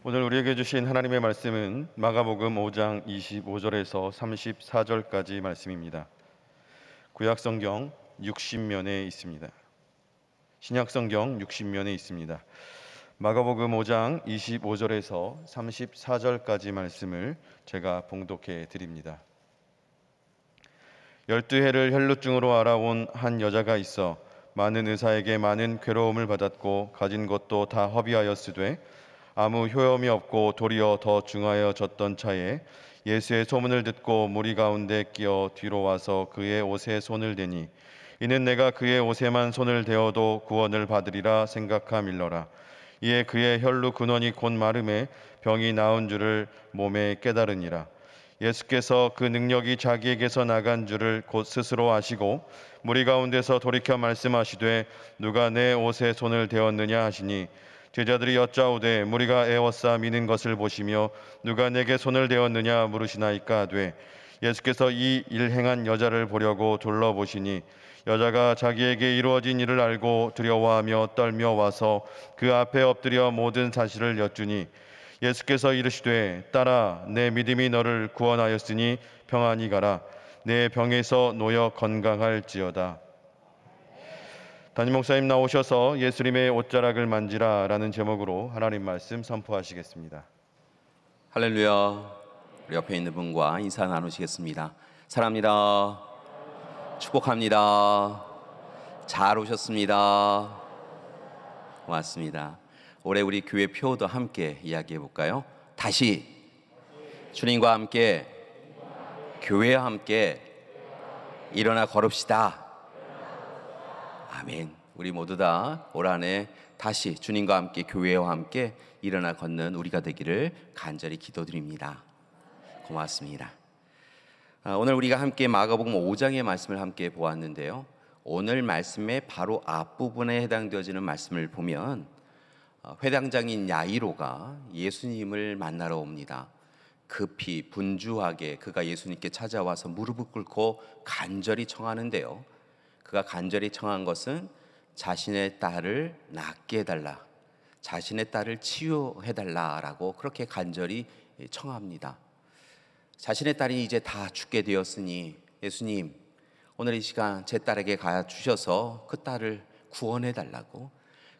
오늘 우리에게 주신 하나님의 말씀은 마가복음 5장 25절에서 34절까지 말씀입니다. 구약성경 60면에 있습니다. 신약성경 60면에 있습니다. 마가복음 5장 25절에서 34절까지 말씀을 제가 봉독해 드립니다. 12해를 혈루증으로 알아온 한 여자가 있어 많은 의사에게 많은 괴로움을 받았고 가진 것도 다 허비하였으되 아무 효험이 없고 도리어 더 중하여졌던 차에 예수의 소문을 듣고 무리 가운데 끼어 뒤로 와서 그의 옷에 손을 대니 이는 내가 그의 옷에만 손을 대어도 구원을 받으리라 생각함일러라. 이에 그의 혈루 근원이 곧 마름에 병이 나은 줄을 몸에 깨달으니라. 예수께서 그 능력이 자기에게서 나간 줄을 곧 스스로 아시고 무리 가운데서 돌이켜 말씀하시되 누가 내 옷에 손을 대었느냐 하시니 제자들이 여짜오되 무리가 애워싸 미는 것을 보시며 누가 내게 손을 대었느냐 물으시나이까 하되 예수께서 이 일 행한 여자를 보려고 둘러보시니 여자가 자기에게 이루어진 일을 알고 두려워하며 떨며 와서 그 앞에 엎드려 모든 사실을 여쭈니 예수께서 이르시되 딸아 내 믿음이 너를 구원하였으니 평안히 가라 내 병에서 놓여 건강할지어다. 담임 목사님 나오셔서 예수님의 옷자락을 만지라 라는 제목으로 하나님 말씀 선포하시겠습니다. 할렐루야. 우리 옆에 있는 분과 인사 나누시겠습니다. 사랑합니다. 축복합니다. 잘 오셨습니다. 고맙습니다. 올해 우리 교회 표도 함께 이야기해 볼까요? 다시 주님과 함께 교회와 함께 일어나 걸읍시다. 아멘. 우리 모두 다 올 한해 다시 주님과 함께 교회와 함께 일어나 걷는 우리가 되기를 간절히 기도드립니다. 고맙습니다. 오늘 우리가 함께 마가복음 5장의 말씀을 함께 보았는데요. 오늘 말씀의 바로 앞부분에 해당되어지는 말씀을 보면 회당장인 야이로가 예수님을 만나러 옵니다. 급히 분주하게 그가 예수님께 찾아와서 무릎을 꿇고 간절히 청하는데요. 그가 간절히 청한 것은 자신의 딸을 낫게 해달라, 자신의 딸을 치유해달라라고 그렇게 간절히 청합니다. 자신의 딸이 이제 다 죽게 되었으니 예수님 오늘 이 시간 제 딸에게 가 주셔서 그 딸을 구원해달라고,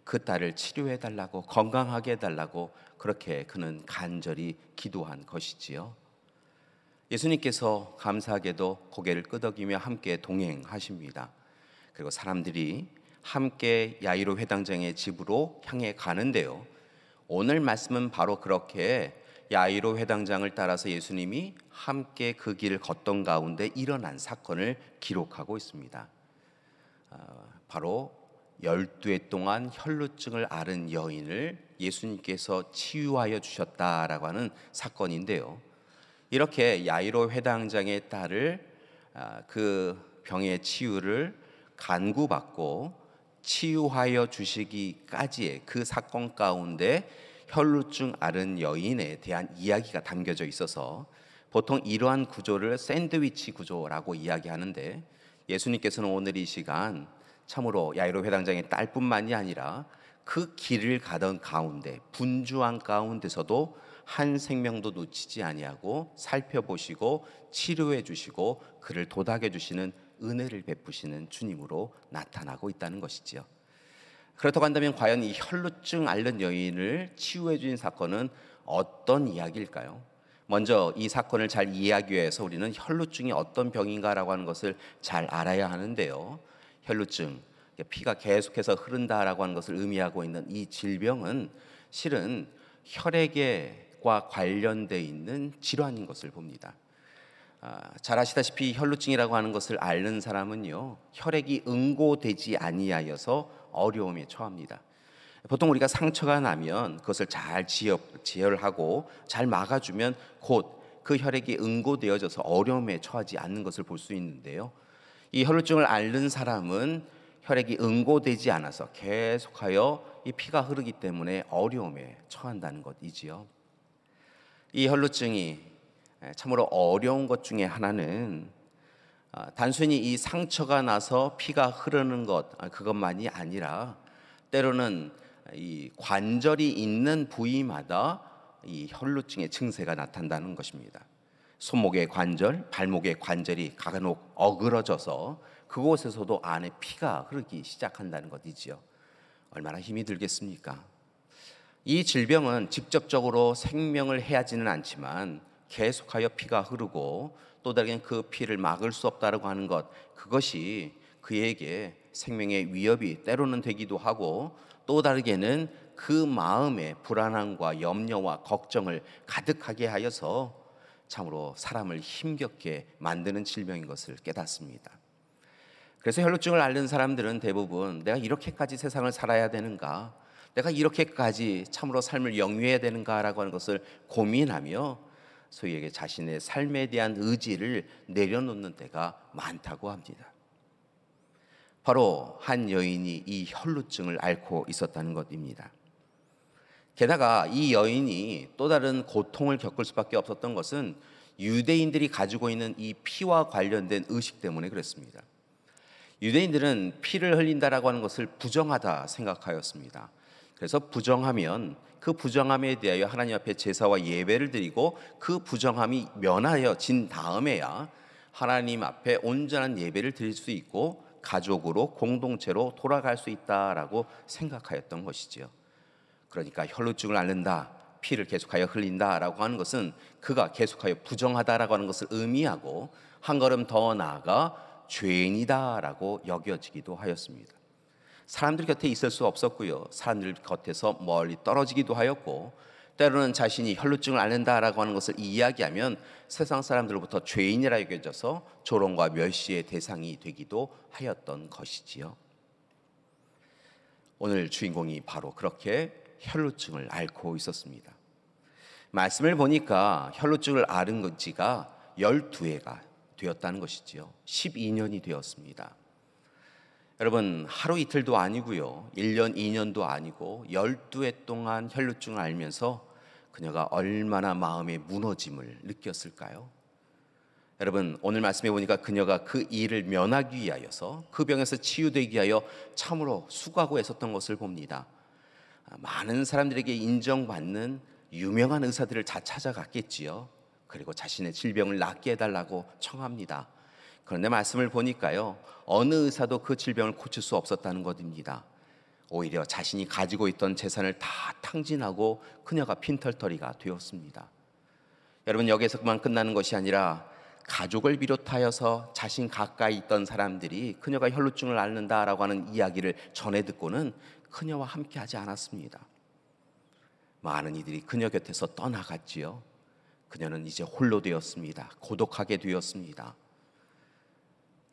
그 딸을 치료해달라고, 건강하게 해달라고 그렇게 그는 간절히 기도한 것이지요. 예수님께서 감사하게도 고개를 끄덕이며 함께 동행하십니다. 그리고 사람들이 함께 야이로 회당장의 집으로 향해 가는데요. 오늘 말씀은 바로 그렇게 야이로 회당장을 따라서 예수님이 함께 그 길을 걷던 가운데 일어난 사건을 기록하고 있습니다. 바로 12해 동안 혈루증을 앓은 여인을 예수님께서 치유하여 주셨다라고 하는 사건인데요. 이렇게 야이로 회당장의 딸을 그 병의 치유를 간구받고 치유하여 주시기까지의 그 사건 가운데 혈루증 앓은 여인에 대한 이야기가 담겨져 있어서 보통 이러한 구조를 샌드위치 구조라고 이야기하는데, 예수님께서는 오늘 이 시간 참으로 야이로 회당장의 딸뿐만이 아니라 그 길을 가던 가운데 분주한 가운데서도 한 생명도 놓치지 아니하고 살펴보시고 치료해 주시고 그를 도닥여 주시는 은혜를 베푸시는 주님으로 나타나고 있다는 것이지요. 그렇다고 한다면 과연 이 혈루증 앓는 여인을 치유해 주신 사건은 어떤 이야기일까요? 먼저 이 사건을 잘 이해하기 위해서 우리는 혈루증이 어떤 병인가라고 하는 것을 잘 알아야 하는데요. 혈루증, 피가 계속해서 흐른다라고 하는 것을 의미하고 있는 이 질병은 실은 혈액과 관련되어 있는 질환인 것을 봅니다. 잘 아시다시피 혈루증이라고 하는 것을 앓는 사람은요, 혈액이 응고되지 아니하여서 어려움에 처합니다. 보통 우리가 상처가 나면 그것을 잘 지혈하고 잘 막아주면 곧 그 혈액이 응고되어져서 어려움에 처하지 않는 것을 볼 수 있는데요. 이 혈루증을 앓는 사람은 혈액이 응고되지 않아서 계속하여 이 피가 흐르기 때문에 어려움에 처한다는 것이지요. 이 혈루증이 참으로 어려운 것 중에 하나는 단순히 이 상처가 나서 피가 흐르는 것 그것만이 아니라 때로는 이 관절이 있는 부위마다 이 혈루증의 증세가 나타난다는 것입니다. 손목의 관절, 발목의 관절이 간혹 어그러져서 그곳에서도 안에 피가 흐르기 시작한다는 것이지요. 얼마나 힘이 들겠습니까? 이 질병은 직접적으로 생명을 해하지는 않지만 계속하여 피가 흐르고 또 다른 그 피를 막을 수 없다라고 하는 것, 그것이 그에게 생명의 위협이 때로는 되기도 하고 또 다르게는 그 마음에 불안함과 염려와 걱정을 가득하게 하여서 참으로 사람을 힘겹게 만드는 질병인 것을 깨닫습니다. 그래서 혈루증을 앓는 사람들은 대부분 내가 이렇게까지 세상을 살아야 되는가, 내가 이렇게까지 참으로 삶을 영위해야 되는가라고 하는 것을 고민하며 소위에게 자신의 삶에 대한 의지를 내려놓는 때가 많다고 합니다. 바로 한 여인이 이 혈루증을 앓고 있었다는 것입니다. 게다가 이 여인이 또 다른 고통을 겪을 수밖에 없었던 것은 유대인들이 가지고 있는 이 피와 관련된 의식 때문에 그랬습니다. 유대인들은 피를 흘린다라고 하는 것을 부정하다 생각하였습니다. 그래서 부정하면 그 부정함에 대하여 하나님 앞에 제사와 예배를 드리고 그 부정함이 면하여진 다음에야 하나님 앞에 온전한 예배를 드릴 수 있고 가족으로 공동체로 돌아갈 수 있다라고 생각하였던 것이지요. 그러니까 혈루증을 앓는다, 피를 계속하여 흘린다라고 하는 것은 그가 계속하여 부정하다라고 하는 것을 의미하고 한 걸음 더 나아가 죄인이다라고 여겨지기도 하였습니다. 사람들 곁에 있을 수 없었고요, 사람들 곁에서 멀리 떨어지기도 하였고, 때로는 자신이 혈루증을 앓는다라고 하는 것을 이야기하면 세상 사람들로부터 죄인이라 여겨져서 조롱과 멸시의 대상이 되기도 하였던 것이지요. 오늘 주인공이 바로 그렇게 혈루증을 앓고 있었습니다. 말씀을 보니까 혈루증을 앓은 지가 12해가 되었다는 것이지요. 12년이 되었습니다. 여러분, 하루 이틀도 아니고요, 1년 2년도 아니고 12해 동안 혈루증을 앓면서 그녀가 얼마나 마음의 무너짐을 느꼈을까요? 여러분, 오늘 말씀해 보니까 그녀가 그 일을 면하기 위하여서 그 병에서 치유되기 위하여 참으로 수고하고 애썼던 것을 봅니다. 많은 사람들에게 인정받는 유명한 의사들을 다 찾아갔겠지요. 그리고 자신의 질병을 낫게 해달라고 청합니다. 그런데 말씀을 보니까요, 어느 의사도 그 질병을 고칠 수 없었다는 것입니다. 오히려 자신이 가지고 있던 재산을 다 탕진하고 그녀가 빈털터리가 되었습니다. 여러분, 여기서 그만 끝나는 것이 아니라 가족을 비롯하여서 자신 가까이 있던 사람들이 그녀가 혈루증을 앓는다라고 하는 이야기를 전해 듣고는 그녀와 함께 하지 않았습니다. 많은 이들이 그녀 곁에서 떠나갔지요. 그녀는 이제 홀로 되었습니다. 고독하게 되었습니다.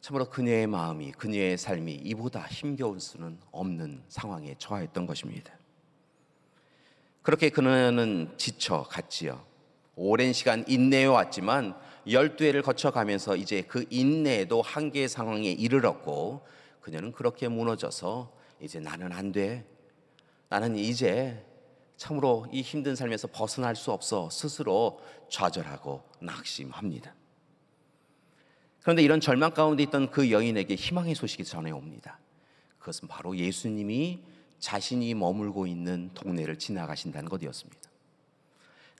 참으로 그녀의 마음이, 그녀의 삶이 이보다 힘겨울 수는 없는 상황에 처했던 것입니다. 그렇게 그녀는 지쳐갔지요. 오랜 시간 인내해 왔지만 12회를 거쳐가면서 이제 그 인내에도 한계의 상황에 이르렀고, 그녀는 그렇게 무너져서 이제 나는 안 돼, 나는 이제 참으로 이 힘든 삶에서 벗어날 수 없어 스스로 좌절하고 낙심합니다. 그런데 이런 절망 가운데 있던 그 여인에게 희망의 소식이 전해옵니다. 그것은 바로 예수님이 자신이 머물고 있는 동네를 지나가신다는 것이었습니다.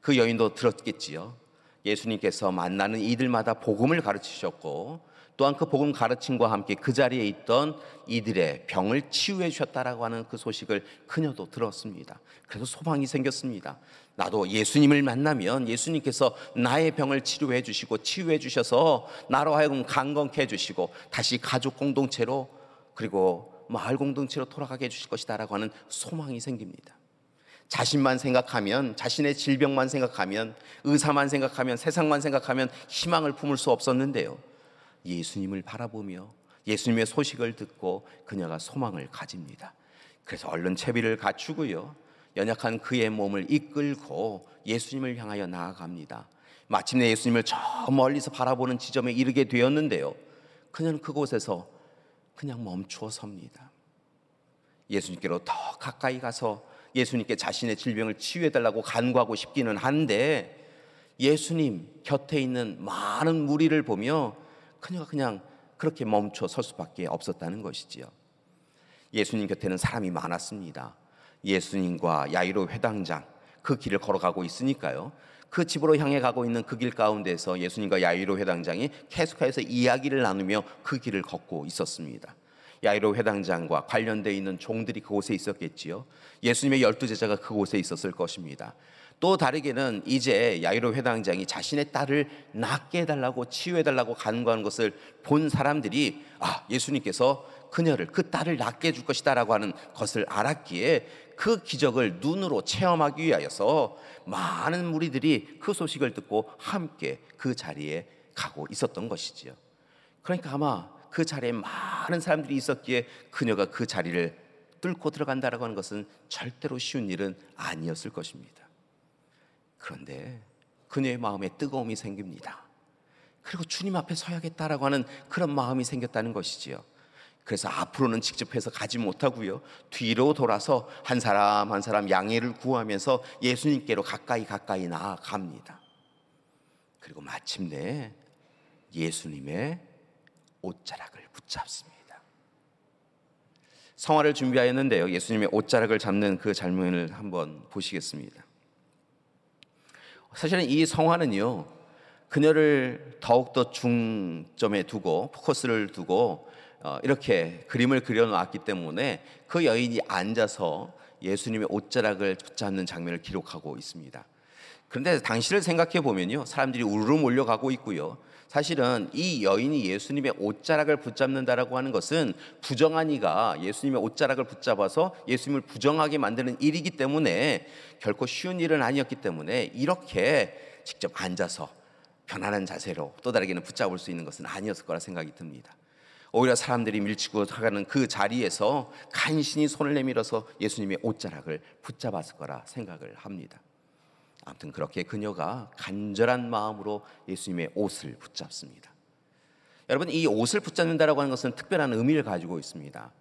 그 여인도 들었겠지요. 예수님께서 만나는 이들마다 복음을 가르치셨고, 또한 그 복음 가르침과 함께 그 자리에 있던 이들의 병을 치유해 주셨다라고 하는 그 소식을 그녀도 들었습니다. 그래서 소망이 생겼습니다. 나도 예수님을 만나면 예수님께서 나의 병을 치료해 주시고 치유해 주셔서 나로 하여금 강건케 해 주시고 다시 가족 공동체로 그리고 마을 공동체로 돌아가게 해 주실 것이다라고 하는 소망이 생깁니다. 자신만 생각하면, 자신의 질병만 생각하면, 의사만 생각하면, 세상만 생각하면 희망을 품을 수 없었는데요, 예수님을 바라보며 예수님의 소식을 듣고 그녀가 소망을 가집니다. 그래서 얼른 채비를 갖추고요, 연약한 그의 몸을 이끌고 예수님을 향하여 나아갑니다. 마침내 예수님을 저 멀리서 바라보는 지점에 이르게 되었는데요, 그녀는 그곳에서 그냥 멈추어 섭니다. 예수님께로 더 가까이 가서 예수님께 자신의 질병을 치유해달라고 간구하고 싶기는 한데, 예수님 곁에 있는 많은 무리를 보며 그녀가 그냥 그렇게 멈춰 설 수밖에 없었다는 것이지요. 예수님 곁에는 사람이 많았습니다. 예수님과 야이로 회당장, 그 길을 걸어가고 있으니까요. 그 집으로 향해 가고 있는 그 길 가운데서 예수님과 야이로 회당장이 계속해서 이야기를 나누며 그 길을 걷고 있었습니다. 야이로 회당장과 관련되어 있는 종들이 그곳에 있었겠지요. 예수님의 12제자가 그곳에 있었을 것입니다. 또 다르게는 이제 야이로 회당장이 자신의 딸을 낫게 해달라고, 치유해달라고 간구하는 것을 본 사람들이 예수님께서 그녀를, 그 딸을 낫게 해줄 것이다 라고 하는 것을 알았기에 그 기적을 눈으로 체험하기 위하여서 많은 무리들이 그 소식을 듣고 함께 그 자리에 가고 있었던 것이지요. 그러니까 아마 그 자리에 많은 사람들이 있었기에 그녀가 그 자리를 뚫고 들어간다라고 하는 것은 절대로 쉬운 일은 아니었을 것입니다. 그런데 그녀의 마음에 뜨거움이 생깁니다. 그리고 주님 앞에 서야겠다라고 하는 그런 마음이 생겼다는 것이지요. 그래서 앞으로는 직접 해서 가지 못하고요, 뒤로 돌아서 한 사람 한 사람 양해를 구하면서 예수님께로 가까이 나아갑니다. 그리고 마침내 예수님의 옷자락을 붙잡습니다. 성화를 준비하였는데요, 예수님의 옷자락을 잡는 그 장면을 한번 보시겠습니다. 사실은 이 성화는요, 그녀를 더욱더 중점에 두고, 포커스를 두고 이렇게 그림을 그려놓았기 때문에 그 여인이 앉아서 예수님의 옷자락을 붙잡는 장면을 기록하고 있습니다. 그런데 당시를 생각해 보면요, 사람들이 우르르 몰려가고 있고요, 사실은 이 여인이 예수님의 옷자락을 붙잡는다라고 하는 것은 부정한 이가 예수님의 옷자락을 붙잡아서 예수님을 부정하게 만드는 일이기 때문에 결코 쉬운 일은 아니었기 때문에 이렇게 직접 앉아서 편안한 자세로 또 다르게는 붙잡을 수 있는 것은 아니었을 거라 생각이 듭니다. 오히려 사람들이 밀치고 가는 그 자리에서 간신히 손을 내밀어서 예수님의 옷자락을 붙잡았을 거라 생각을 합니다. 아무튼 그렇게 그녀가 간절한 마음으로 예수님의 옷을 붙잡습니다. 여러분, 이 옷을 붙잡는다라고 하는 것은 특별한 의미를 가지고 있습니다.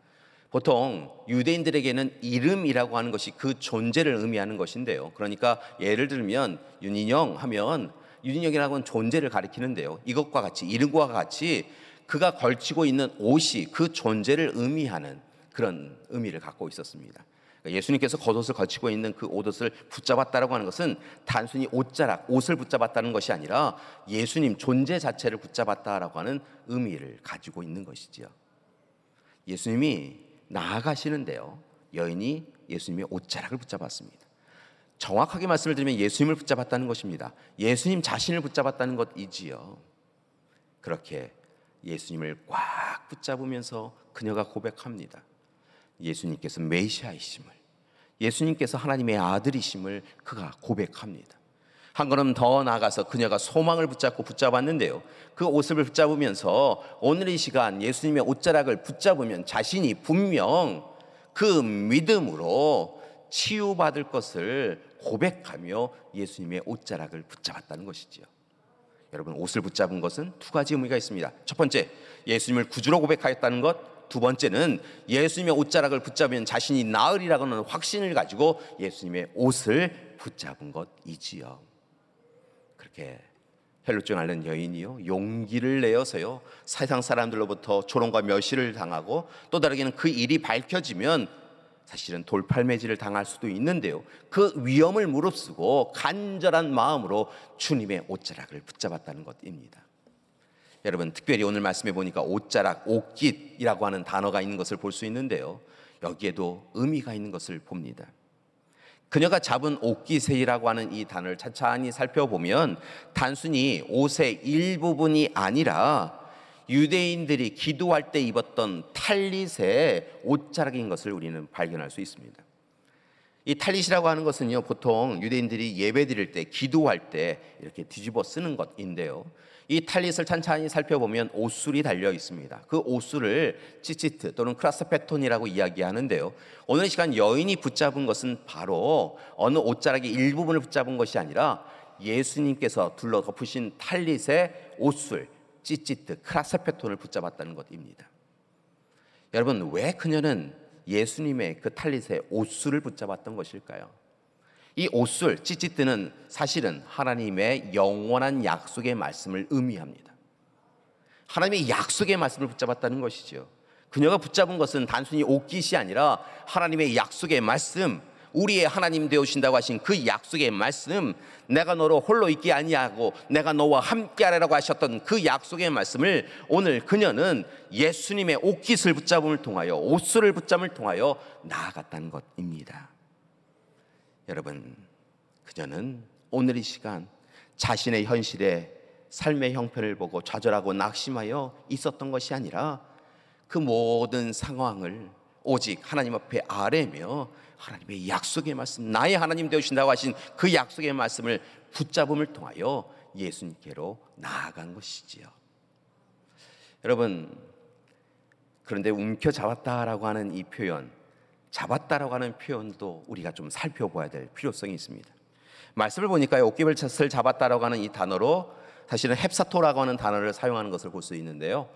보통 유대인들에게는 이름이라고 하는 것이 그 존재를 의미하는 것인데요, 그러니까 예를 들면 윤인영 하면 윤인영이라고 하는 존재를 가리키는데요, 이것과 같이, 이름과 같이 그가 걸치고 있는 옷이 그 존재를 의미하는 그런 의미를 갖고 있었습니다. 예수님께서 겉옷을 걸치고 있는 그 옷을 붙잡았다라고 하는 것은 단순히 옷자락, 옷을 붙잡았다는 것이 아니라 예수님 존재 자체를 붙잡았다라고 하는 의미를 가지고 있는 것이지요. 예수님이 나아가시는데요, 여인이 예수님의 옷자락을 붙잡았습니다. 정확하게 말씀을 드리면 예수님을 붙잡았다는 것입니다. 예수님 자신을 붙잡았다는 것이지요. 그렇게 예수님을 꽉 붙잡으면서 그녀가 고백합니다. 예수님께서 메시아이심을, 예수님께서 하나님의 아들이심을 그가 고백합니다. 한 걸음 더 나아가서 그녀가 소망을 붙잡았는데요, 그 옷을 붙잡으면서 오늘 이 시간 예수님의 옷자락을 붙잡으면 자신이 분명 그 믿음으로 치유받을 것을 고백하며 예수님의 옷자락을 붙잡았다는 것이지요. 여러분, 옷을 붙잡은 것은 두 가지 의미가 있습니다. 첫 번째, 예수님을 구주로 고백하였다는 것. 두 번째는 예수님의 옷자락을 붙잡으면 자신이 나으리라고 하는 확신을 가지고 예수님의 옷을 붙잡은 것이지요. 그렇게 헬루증 앓는 여인이요, 용기를 내어서요, 세상 사람들로부터 조롱과 멸시를 당하고 또 다르게는 그 일이 밝혀지면 사실은 돌팔매질을 당할 수도 있는데요, 그 위험을 무릅쓰고 간절한 마음으로 주님의 옷자락을 붙잡았다는 것입니다. 여러분, 특별히 오늘 말씀해 보니까 옷자락, 옷깃이라고 하는 단어가 있는 것을 볼 수 있는데요, 여기에도 의미가 있는 것을 봅니다. 그녀가 잡은 옷깃이라고 하는 이 단어를 차차히 살펴보면 단순히 옷의 일부분이 아니라 유대인들이 기도할 때 입었던 탈릿의 옷자락인 것을 우리는 발견할 수 있습니다. 이 탈릿이라고 하는 것은요, 보통 유대인들이 예배 드릴 때, 기도할 때 이렇게 뒤집어 쓰는 것인데요, 이 탈릿을 찬찬히 살펴보면 옷술이 달려 있습니다. 그 옷술을 찌찌트 또는 크라스페톤이라고 이야기하는데요, 오늘 시간 여인이 붙잡은 것은 바로 어느 옷자락의 일부분을 붙잡은 것이 아니라 예수님께서 둘러 덮으신 탈릿의 옷술, 찌찌트, 크라스페톤을 붙잡았다는 것입니다. 여러분, 왜 그녀는 예수님의 그 탈릿의 옷술을 붙잡았던 것일까요? 이 옷술, 찌찌뜨는 사실은 하나님의 영원한 약속의 말씀을 의미합니다. 하나님의 약속의 말씀을 붙잡았다는 것이죠. 그녀가 붙잡은 것은 단순히 옷깃이 아니라 하나님의 약속의 말씀, 우리의 하나님 되오신다고 하신 그 약속의 말씀, 내가 너로 홀로 있기 아니하고 내가 너와 함께하리라고 하셨던 그 약속의 말씀을 오늘 그녀는 예수님의 옷깃을 붙잡음을 통하여, 옷수를 붙잡음을 통하여 나아갔다는 것입니다. 여러분, 그녀는 오늘 이 시간 자신의 현실에 삶의 형편을 보고 좌절하고 낙심하여 있었던 것이 아니라 그 모든 상황을 오직 하나님 앞에 아뢰며 하나님의 약속의 말씀, 나의 하나님 되오신다고 하신 그 약속의 말씀을 붙잡음을 통하여 예수님께로 나아간 것이지요. 여러분, 그런데 움켜잡았다라고 하는 이 표현, 잡았다라고 하는 표현도 우리가 좀 살펴봐야 될 필요성이 있습니다. 말씀을 보니까 옷깃을 잡았다라고 하는 이 단어로 사실은 헵사토라고 하는 단어를 사용하는 것을 볼 수 있는데요,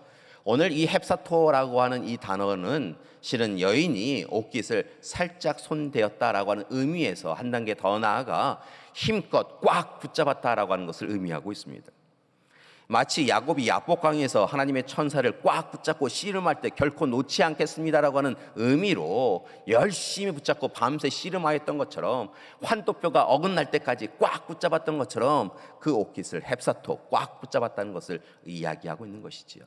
오늘 이 헵사토라고 하는 이 단어는 실은 여인이 옷깃을 살짝 손대었다라고 하는 의미에서 한 단계 더 나아가 힘껏 꽉 붙잡았다라고 하는 것을 의미하고 있습니다. 마치 야곱이 야복강에서 하나님의 천사를 꽉 붙잡고 씨름할 때 결코 놓지 않겠습니다라고 하는 의미로 열심히 붙잡고 밤새 씨름하였던 것처럼, 환도뼈가 어긋날 때까지 꽉 붙잡았던 것처럼 그 옷깃을 헵사토, 꽉 붙잡았다는 것을 이야기하고 있는 것이지요.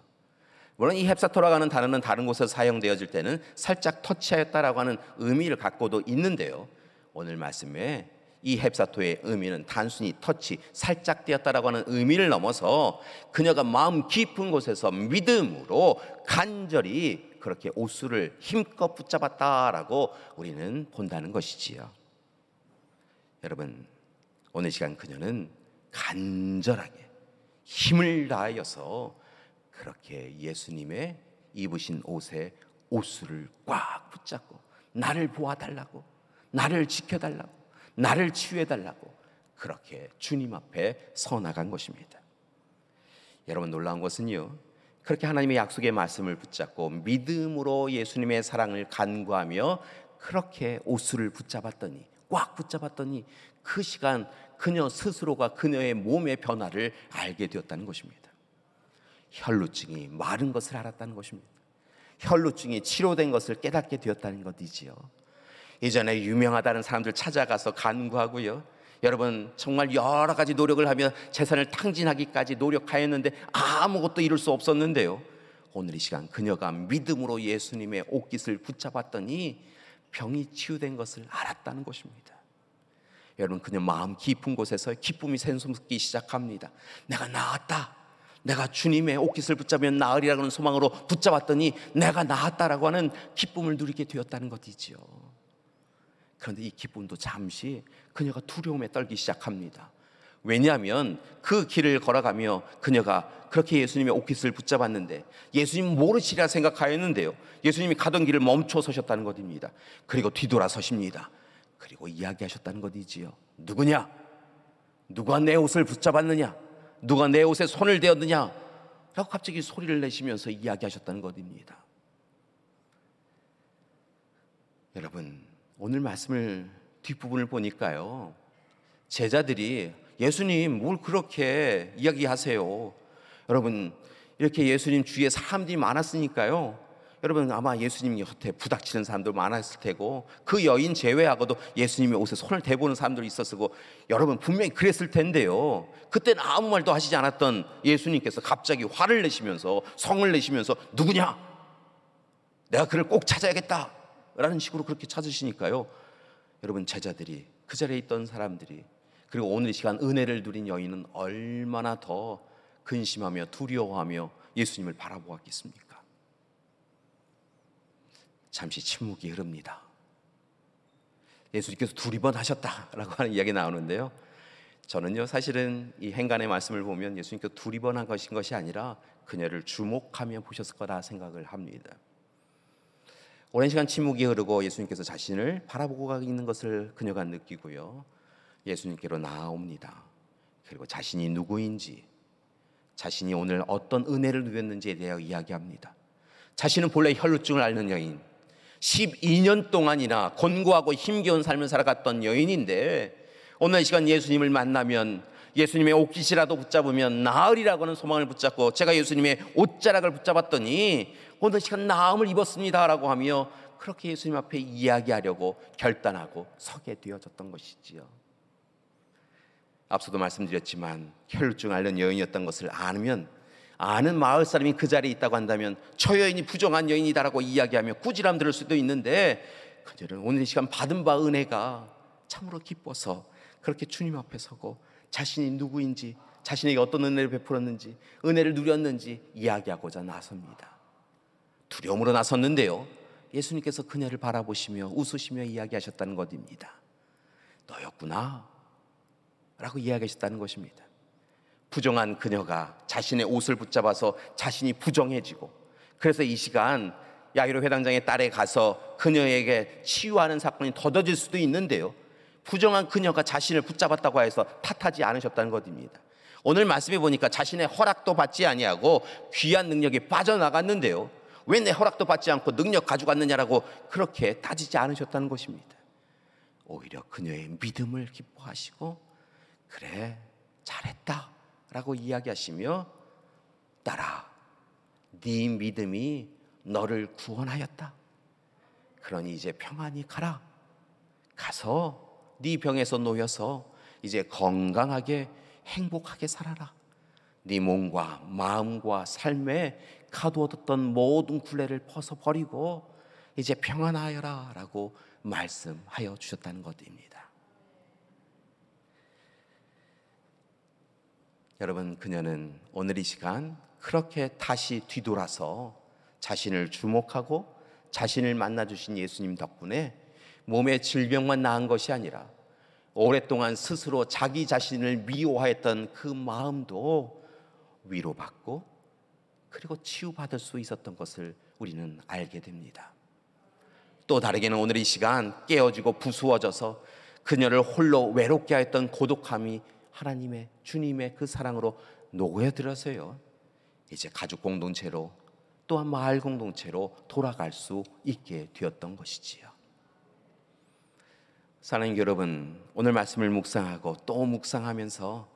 물론 이 헵사토라고 하는 단어는 다른 곳에서 사용되어질 때는 살짝 터치하였다라고 하는 의미를 갖고도 있는데요, 오늘 말씀에 이 헵사토의 의미는 단순히 터치, 살짝 띄었다라고 하는 의미를 넘어서 그녀가 마음 깊은 곳에서 믿음으로 간절히 그렇게 옷수를 힘껏 붙잡았다라고 우리는 본다는 것이지요. 여러분, 오늘 시간 그녀는 간절하게 힘을 다하여서 그렇게 예수님의 입으신 옷에 옷수를 꽉 붙잡고 나를 보아달라고, 나를 지켜달라고, 나를 치유해달라고 그렇게 주님 앞에 서나간 것입니다. 여러분, 놀라운 것은요, 그렇게 하나님의 약속의 말씀을 붙잡고 믿음으로 예수님의 사랑을 간구하며 그렇게 옷수를 붙잡았더니, 꽉 붙잡았더니 그 시간 그녀 스스로가 그녀의 몸의 변화를 알게 되었다는 것입니다. 혈루증이 마른 것을 알았다는 것입니다. 혈루증이 치료된 것을 깨닫게 되었다는 것이지요. 이전에 유명하다는 사람들 찾아가서 간구하고요, 여러분 정말 여러 가지 노력을 하며 재산을 탕진하기까지 노력하였는데 아무것도 이룰 수 없었는데요, 오늘 이 시간 그녀가 믿음으로 예수님의 옷깃을 붙잡았더니 병이 치유된 것을 알았다는 것입니다. 여러분, 그녀 마음 깊은 곳에서 기쁨이 샘솟기 시작합니다. 내가 나았다, 내가 주님의 옷깃을 붙잡으면 나으리라는 소망으로 붙잡았더니 내가 나았다라고 하는 기쁨을 누리게 되었다는 것이지요. 그런데 이 기쁨도 잠시 그녀가 두려움에 떨기 시작합니다. 왜냐하면 그 길을 걸어가며 그녀가 그렇게 예수님의 옷깃을 붙잡았는데 예수님 모르시리라 생각하였는데요, 예수님이 가던 길을 멈춰 서셨다는 것입니다. 그리고 뒤돌아서십니다. 그리고 이야기하셨다는 것이지요. 누구냐? 누가 내 옷을 붙잡았느냐? 누가 내 옷에 손을 대었느냐? 라고 갑자기 소리를 내시면서 이야기하셨다는 것입니다. 여러분, 오늘 말씀을 뒷부분을 보니까요, 제자들이 예수님 뭘 그렇게 이야기하세요? 여러분, 이렇게 예수님 주위에 사람들이 많았으니까요, 여러분 아마 예수님 곁에 부닥치는 사람도 많았을 테고 그 여인 제외하고도 예수님의 옷에 손을 대보는 사람들이 있었고, 여러분 분명히 그랬을 텐데요, 그때는 아무 말도 하시지 않았던 예수님께서 갑자기 화를 내시면서, 성을 내시면서 누구냐? 내가 그를 꼭 찾아야겠다 라는 식으로 그렇게 찾으시니까요, 여러분 제자들이, 그 자리에 있던 사람들이, 그리고 오늘 이 시간 은혜를 누린 여인은 얼마나 더 근심하며 두려워하며 예수님을 바라보았겠습니까? 잠시 침묵이 흐릅니다. 예수님께서 두리번 하셨다라고 하는 이야기 나오는데요, 저는요 사실은 이 행간의 말씀을 보면 예수님께서 두리번 한 것이 아니라 그녀를 주목하며 보셨을 거라 생각을 합니다. 오랜 시간 침묵이 흐르고 예수님께서 자신을 바라보고 있는 것을 그녀가 느끼고요, 예수님께로 나아옵니다. 그리고 자신이 누구인지, 자신이 오늘 어떤 은혜를 누렸는지에 대하여 이야기합니다. 자신은 본래 혈루증을 앓는 여인, 12년 동안이나 곤고하고 힘겨운 삶을 살아갔던 여인인데 오늘 이 시간 예수님을 만나면 예수님의 옷깃이라도 붙잡으면 나으리라고 하는 소망을 붙잡고, 제가 예수님의 옷자락을 붙잡았더니 오늘 시간 나음을 입었습니다 라고 하며 그렇게 예수님 앞에 이야기하려고 결단하고 서게 되어졌던 것이지요. 앞서도 말씀드렸지만 혈루증 앓는 여인이었던 것을 아는 마을 사람이 그 자리에 있다고 한다면 저 여인이 부정한 여인이다라고 이야기하며 꾸지람 들을 수도 있는데, 그녀는 오늘 이 시간 받은 바 은혜가 참으로 기뻐서 그렇게 주님 앞에 서고 자신이 누구인지, 자신에게 어떤 은혜를 베풀었는지, 은혜를 누렸는지 이야기하고자 나섭니다. 두려움으로 나섰는데요, 예수님께서 그녀를 바라보시며 웃으시며 이야기하셨다는 것입니다. 너였구나 라고 이야기하셨다는 것입니다. 부정한 그녀가 자신의 옷을 붙잡아서 자신이 부정해지고, 그래서 이 시간 야이로 회당장의 딸에 가서 그녀에게 치유하는 사건이 더뎌질 수도 있는데요, 부정한 그녀가 자신을 붙잡았다고 해서 탓하지 않으셨다는 것입니다. 오늘 말씀해 보니까 자신의 허락도 받지 아니하고 귀한 능력이 빠져나갔는데요, 왜 내 허락도 받지 않고 능력 가져갔느냐라고 그렇게 따지지 않으셨다는 것입니다. 오히려 그녀의 믿음을 기뻐하시고, 그래 잘했다 라고 이야기하시며, 딸아 네 믿음이 너를 구원하였다. 그러니 이제 평안히 가라. 가서 네 병에서 놓여서 이제 건강하게 행복하게 살아라. 네 몸과 마음과 삶에 가두었던 모든 굴레를 벗어버리고 이제 평안하여라 라고 말씀하여 주셨다는 것입니다. 여러분, 그녀는 오늘 이 시간 그렇게 다시 뒤돌아서 자신을 주목하고 자신을 만나주신 예수님 덕분에 몸의 질병만 나은 것이 아니라 오랫동안 스스로 자기 자신을 미워했던 그 마음도 위로받고 그리고 치유받을 수 있었던 것을 우리는 알게 됩니다. 또 다르게는 오늘 이 시간 깨어지고 부수어져서 그녀를 홀로 외롭게 하였던 고독함이 하나님의 주님의 그 사랑으로 녹여들어서요, 이제 가족 공동체로 또한 마을 공동체로 돌아갈 수 있게 되었던 것이지요. 사랑하는 여러분, 오늘 말씀을 묵상하고 또 묵상하면서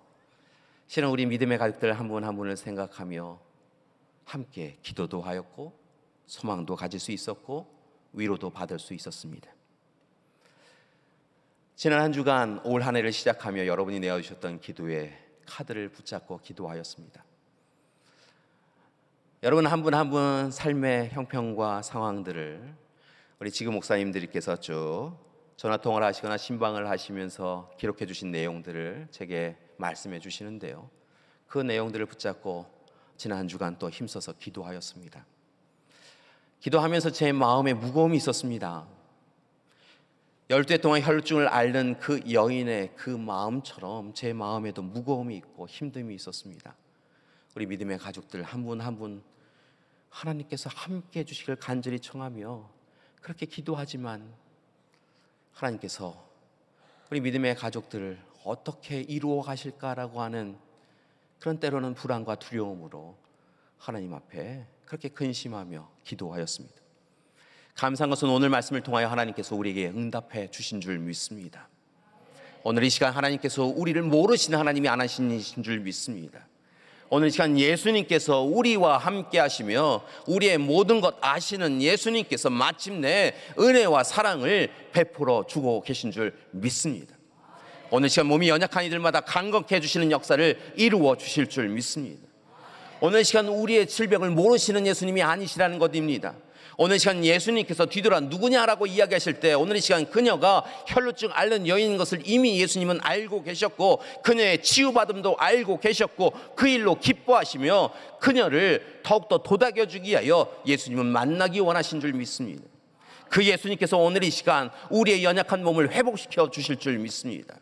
실은 우리 믿음의 가족들 한 분 한 분을 생각하며 함께 기도도 하였고 소망도 가질 수 있었고 위로도 받을 수 있었습니다. 지난 한 주간 올 한 해를 시작하며 여러분이 내어주셨던 기도의 카드를 붙잡고 기도하였습니다. 여러분 한 분 한 분 삶의 형편과 상황들을 우리 지금 목사님들께서 쭉 전화통화를 하시거나 신방을 하시면서 기록해 주신 내용들을 제게 말씀해 주시는데요, 그 내용들을 붙잡고 지난 한 주간 또 힘써서 기도하였습니다. 기도하면서 제 마음에 무거움이 있었습니다. 12해 동안 혈루증을 앓는 그 여인의 그 마음처럼 제 마음에도 무거움이 있고 힘듦이 있었습니다. 우리 믿음의 가족들 한 분 한 분 하나님께서 함께 해주시길 간절히 청하며 그렇게 기도하지만 하나님께서 우리 믿음의 가족들을 어떻게 이루어 가실까라고 하는 그런 때로는 불안과 두려움으로 하나님 앞에 그렇게 근심하며 기도하였습니다. 감사한 것은 오늘 말씀을 통하여 하나님께서 우리에게 응답해 주신 줄 믿습니다. 오늘 이 시간 하나님께서 우리를 모르시는 하나님이 안 하신 줄 믿습니다. 오늘 이 시간 예수님께서 우리와 함께 하시며 우리의 모든 것 아시는 예수님께서 마침내 은혜와 사랑을 베풀어 주고 계신 줄 믿습니다. 오늘 시간 몸이 연약한 이들마다 강건케 해주시는 역사를 이루어 주실 줄 믿습니다. 오늘 시간 우리의 질병을 모르시는 예수님이 아니시라는 것입니다. 오늘 시간 예수님께서 뒤돌아 누구냐라고 이야기하실 때 오늘 이 시간 그녀가 혈루증 앓는 여인인 것을 이미 예수님은 알고 계셨고 그녀의 치유받음도 알고 계셨고 그 일로 기뻐하시며 그녀를 더욱더 도닥여주기 위하여 예수님은 만나기 원하신 줄 믿습니다. 그 예수님께서 오늘 이 시간 우리의 연약한 몸을 회복시켜 주실 줄 믿습니다.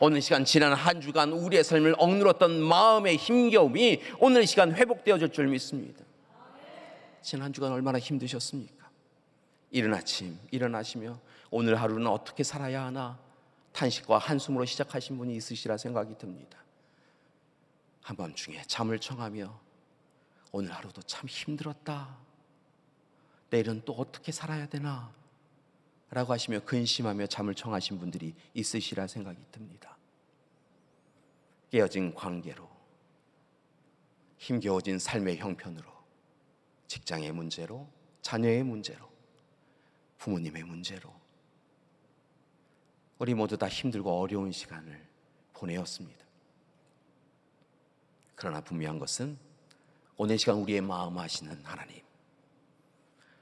오늘 시간 지난 한 주간 우리의 삶을 억눌렀던 마음의 힘겨움이 오늘 이 시간 회복되어질 줄 믿습니다. 지난 한 주간 얼마나 힘드셨습니까? 이른 아침 일어나시며 오늘 하루는 어떻게 살아야 하나 탄식과 한숨으로 시작하신 분이 있으시라 생각이 듭니다. 한밤중에 잠을 청하며 오늘 하루도 참 힘들었다, 내일은 또 어떻게 살아야 되나 라고 하시며 근심하며 잠을 청하신 분들이 있으시라 생각이 듭니다. 깨어진 관계로, 힘겨워진 삶의 형편으로, 직장의 문제로, 자녀의 문제로 부모님의 문제로 우리 모두 다 힘들고 어려운 시간을 보내었습니다. 그러나 분명한 것은 오늘 시간 우리의 마음 아시는 하나님,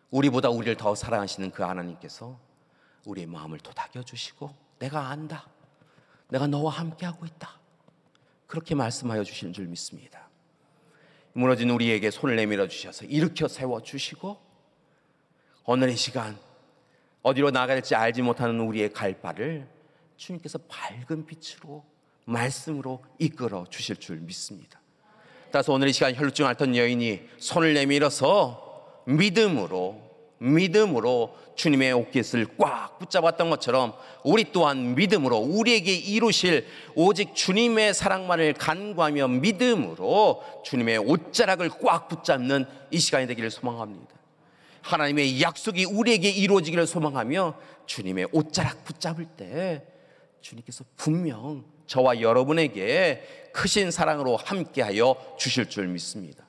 우리보다 우리를 더 사랑하시는 그 하나님께서 우리의 마음을 토닥여 주시고 내가 안다, 내가 너와 함께하고 있다, 그렇게 말씀하여 주시는 줄 믿습니다. 무너진 우리에게 손을 내밀어 주셔서 일으켜 세워 주시고 오늘 이 시간 어디로 나가야 될지 알지 못하는 우리의 갈 바를 주님께서 밝은 빛으로 말씀으로 이끌어 주실 줄 믿습니다. 따라서 오늘 이 시간 혈루증 앓던 여인이 손을 내밀어서 믿음으로 주님의 옷깃을 꽉 붙잡았던 것처럼 우리 또한 믿음으로 우리에게 이루실 오직 주님의 사랑만을 간구하며 믿음으로 주님의 옷자락을 꽉 붙잡는 이 시간이 되기를 소망합니다. 하나님의 약속이 우리에게 이루어지기를 소망하며 주님의 옷자락 붙잡을 때 주님께서 분명 저와 여러분에게 크신 사랑으로 함께하여 주실 줄 믿습니다.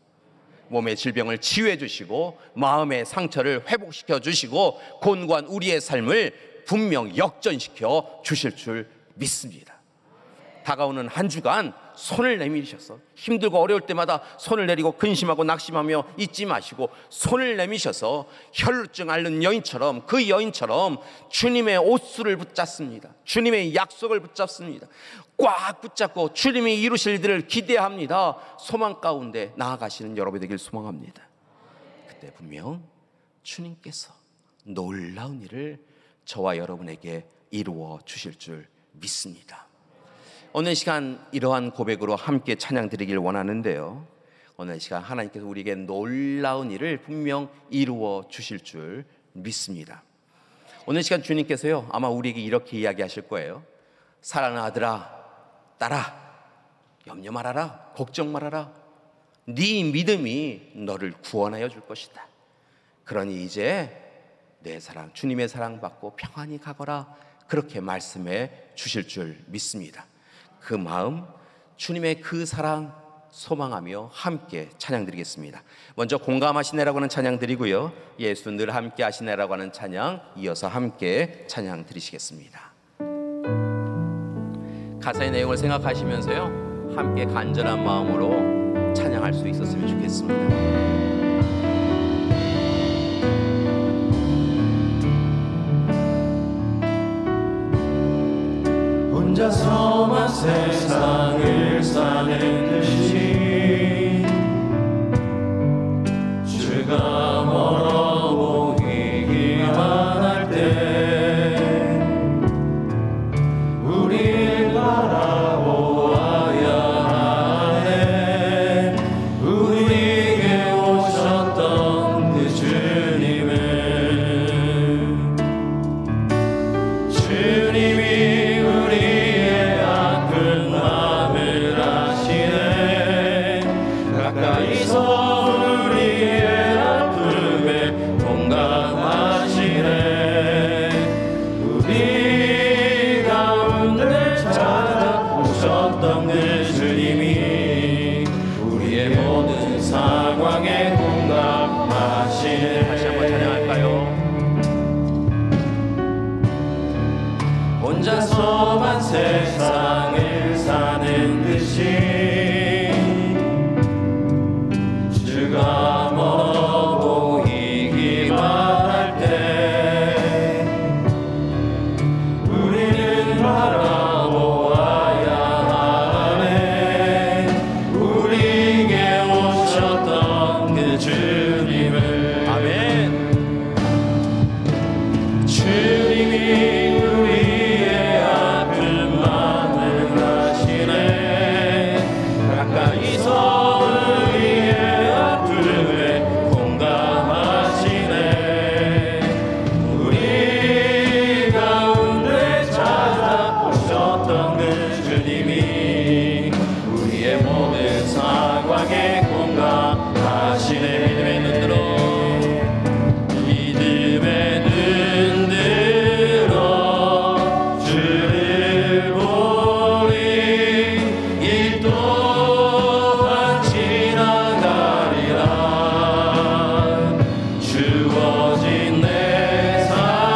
몸의 질병을 치유해 주시고 마음의 상처를 회복시켜 주시고 곤고한 우리의 삶을 분명 역전시켜 주실 줄 믿습니다. 다가오는 한 주간 손을 내미셔서 힘들고 어려울 때마다 손을 내리고 근심하고 낙심하며 잊지 마시고 손을 내미셔서 혈루증 앓는 여인처럼, 그 여인처럼 주님의 옷수를 붙잡습니다. 주님의 약속을 붙잡습니다. 꽉 붙잡고 주님이 이루실 일들을 기대합니다. 소망 가운데 나아가시는 여러분이 되길 소망합니다. 그때 분명 주님께서 놀라운 일을 저와 여러분에게 이루어 주실 줄 믿습니다. 오늘 시간 이러한 고백으로 함께 찬양 드리길 원하는데요, 오늘 시간 하나님께서 우리에게 놀라운 일을 분명 이루어 주실 줄 믿습니다. 오늘 시간 주님께서요 아마 우리에게 이렇게 이야기하실 거예요. 사랑하는 아들아, 딸아, 염려 말아라, 걱정 말아라. 네 믿음이 너를 구원하여 줄 것이다. 그러니 이제 내 사랑, 주님의 사랑 받고 평안히 가거라, 그렇게 말씀해 주실 줄 믿습니다. 그 마음, 주님의 그 사랑 소망하며 함께 찬양 드리겠습니다. 먼저 공감하시네라고 하는 찬양 드리고요, 예수 늘 함께 하시네라고 하는 찬양 이어서 함께 찬양 드리시겠습니다. 가사의 내용을 생각하시면서요 함께 간절한 마음으로 찬양할 수 있었으면 좋겠습니다. 혼자서만 세상을 사는 듯이 주가 멀어 보이기만 할 때 우리를 바라보아야 하네. 우리에게 오셨던 그 주님이 혼자서만 세상을 사는 듯이 주가 멀어 보이기만 할 때 우리는 바라보아야 하네. 우리에게 오셨던 그 주님을. 아멘. 주님이 주어진 내 삶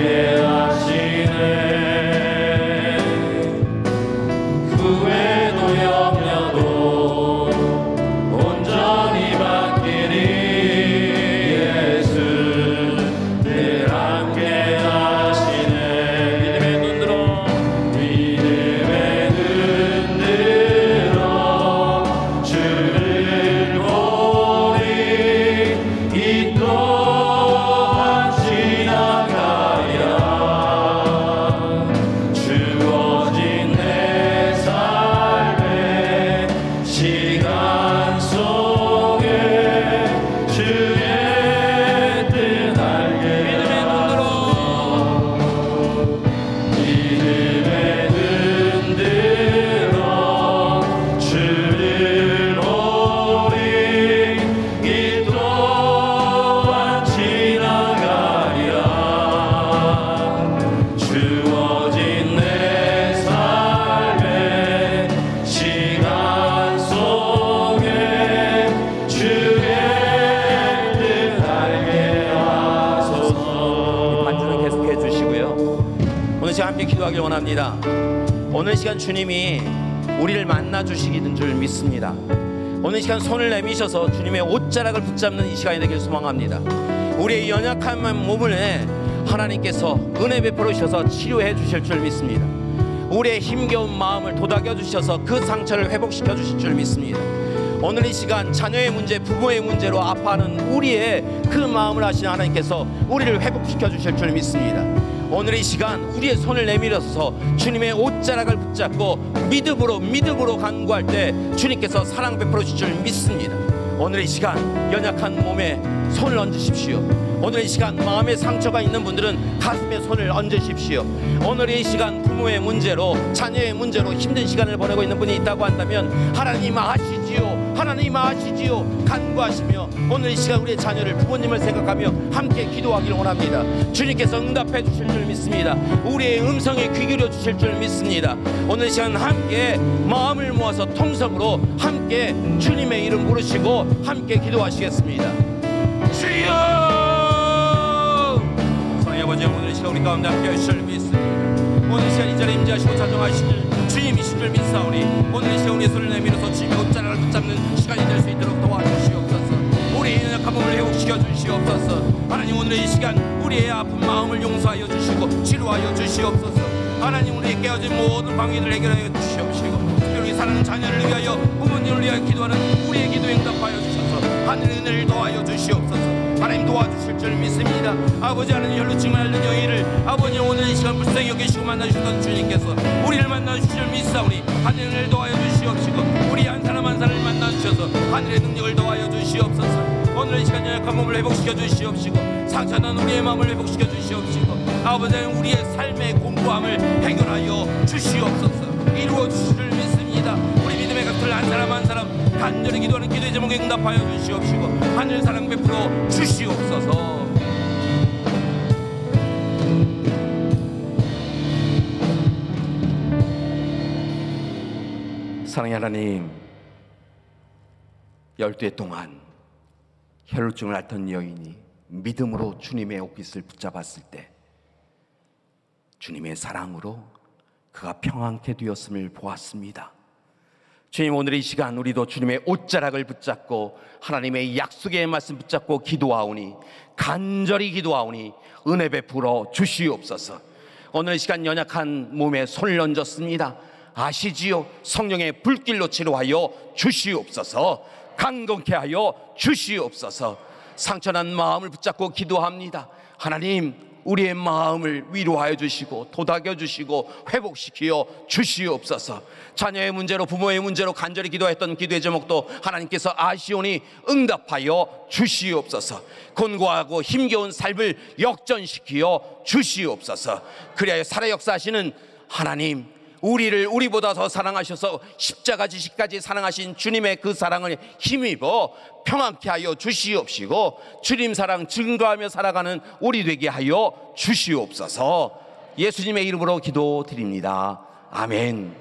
함께 하시네. 후회도 염려도 온전히 맡기리. 예수 늘 함께 하시네. 믿음의 눈 들어 주를 보리. 이 또한 지나가랴. 주어진 내 삶의 시간 속에 주의 뜻 알게 하소서. 믿음의 눈 들어 주를 보리. 이 또한 지나가랴. 주어진 내 삶의 시간 속에 주의 뜻 알게 하소서. 반주는 계속해 주시고요. 오늘 시간 함께 기도하길 원합니다. 오늘 시간 주님이 우리를 만나 주시기는 줄 믿습니다. 오늘 시간 손을 내미셔서 주님의 옷자락을 붙잡는 이 시간이 되길 소망합니다. 우리의 연약한 몸을 하나님께서 은혜 베풀어 주셔서 치료해 주실 줄 믿습니다. 우리의 힘겨운 마음을 도닥여 주셔서 그 상처를 회복시켜 주실 줄 믿습니다. 오늘 이 시간 자녀의 문제, 부모의 문제로 아파하는 우리의 그 마음을 아시는 하나님께서 우리를 회복시켜 주실 줄 믿습니다. 오늘 이 시간 우리의 손을 내밀어서 주님의 옷자락을 붙잡고 믿음으로 간구할 때 주님께서 사랑 베풀어 주실 줄 믿습니다. 오늘 이 시간 연약한 몸에 손을 얹으십시오. 오늘 이 시간 마음에 상처가 있는 분들은 가슴에 손을 얹으십시오. 오늘 이 시간 부모의 문제로, 자녀의 문제로 힘든 시간을 보내고 있는 분이 있다고 한다면 하나님 아시지요, 하나님 아시지요 간구하시며 오늘 이 시간 우리의 자녀를, 부모님을 생각하며 함께 기도하기를 원합니다. 주님께서 응답해 주실 줄 믿습니다. 우리의 음성에 귀 기울여 주실 줄 믿습니다. 오늘 이 시간 함께 마음을 모아서 통성으로 함께 주님의 이름 부르시고 함께 기도하시겠습니다. 주여! 사랑의 아버지, 오늘 이 시간 우리 가운데 함께 하실 줄 믿습니다. 오늘 이 시간 이 자리에 임재하시고 자정하실 주님이신 줄 믿사오니 오늘 이 시간 우리의 손을 내밀어서 주님의 옷자락을 붙잡는 시간이 될 수 있도록 도와주시옵소서. 우리의 연약한 몸을 회복시켜 주시옵소서. 하나님, 오늘 이 시간 우리의 아픈 마음을 용서하여 주시고 치료하여 주시옵소서. 하나님, 우리의 깨어진 모든 방해를 해결하여 주시옵시고 특별히 사랑하는 자녀를 위하여, 부모님을 위하여 기도하는 우리의 기도에 응답하여 주셔서 하늘의 은혜를 도와여 주시옵소서. 하나님, 도와주실 줄 믿습니다. 아버지, 하나님 혈루증을 앓는 여인을 아버지 오늘 이 시간 불쌍히 여기시고 만나주셨던 주님께서 우리를 만나주실 줄 믿사오니 하늘의 은혜를 도와여 주시옵시고 우리 한 사람 한 사람을 만나주셔서 하늘의 능력을 도와여 주시옵소서. 오늘 이 시간 연약한 몸을 회복시켜 주시옵시고 상처난 우리의 마음을 회복시켜 주시옵시고 아버지, 우리의 삶의 공부함을 해결하여 주시옵소서. 이루어 주실 줄 믿습니다. 우리 믿음의 각들 한 사람 한 사람 간절히 기도하는 기도의 제목에 응답하여 주시옵시고 하늘 사랑 베풀어 주시옵소서. 사랑의 하나님, 12해 동안 혈루증을 앓던 여인이 믿음으로 주님의 옷깃을 붙잡았을 때 주님의 사랑으로 그가 평안케 되었음을 보았습니다. 주님, 오늘 이 시간 우리도 주님의 옷자락을 붙잡고 하나님의 약속의 말씀 붙잡고 기도하오니, 간절히 기도하오니 은혜 베풀어 주시옵소서. 오늘 이 시간 연약한 몸에 손을 얹었습니다. 아시지요? 성령의 불길로 치료하여 주시옵소서. 강건케 하여 주시옵소서. 상처난 마음을 붙잡고 기도합니다. 하나님, 우리의 마음을 위로하여 주시고 도닥여 주시고 회복시키어 주시옵소서. 자녀의 문제로, 부모의 문제로 간절히 기도했던 기도의 제목도 하나님께서 아시오니 응답하여 주시옵소서. 곤고하고 힘겨운 삶을 역전시키어 주시옵소서. 그리하여 살아 역사하시는 하나님, 우리를 우리보다 더 사랑하셔서 십자가 지시까지 사랑하신 주님의 그 사랑을 힘입어 평안케 하여 주시옵시고 주님 사랑 증거하며 살아가는 우리 되게 하여 주시옵소서. 예수님의 이름으로 기도드립니다. 아멘.